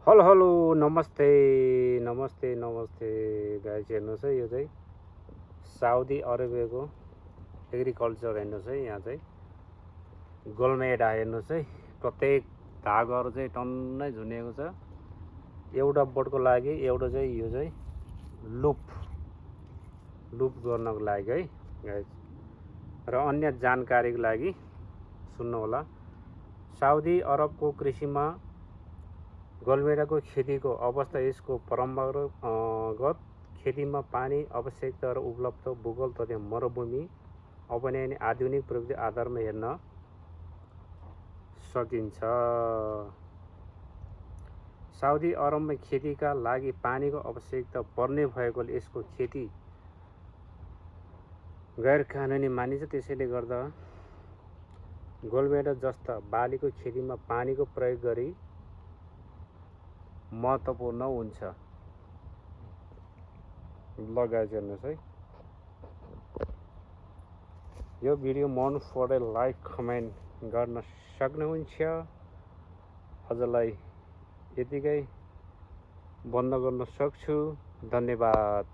Hello hello नमस्ते नमस्ते नमस्ते गाइस, हेर्नुहोस् है, यो चाहिँ साउदी अरेबियाको एग्रिकल्चर हेर्नुहोस् है। यहाँ चाहिँ गोलमेडा हेर्नुहोस् है, प्रत्येक धागोहरू चाहिँ टन्नै झुनिएको छ। एउटा बोटको लागि एउटा चाहिँ यो चाहिँ लुप गर्नको लागि है गाइस। र अन्य जानकारीको लागि सुन्नुहोला। साउदी अरबको कृषिमा गोलमेडाको खेतीको अवस्था यसको परम्परागत खेतीमा पानी आवश्यकता र उपलब्ध भूगोल तथा मरुभूमि अपनाइने आधुनिक प्रविधि आधारमा हेर्न सकिन्छ। साउदी अरबमा खेतीका लागि पानीको आवश्यकता पर्ने भएकोले यसको खेती गैर कानुनी मानिन्छ। त्यसैले गर्दा गोलमेडा जस्ता बालीको खेतीमा पानीको प्रयोग गरी महत्त्वपूर्ण हुन्छ। ल गाइस, हेर्नुहोस् है, यो भिडियो मन परे लाइक कमेन्ट गर्न सक्नुहुन्छ। आजलाई यतिकै बन्द गर्न सक्छु। धन्यवाद।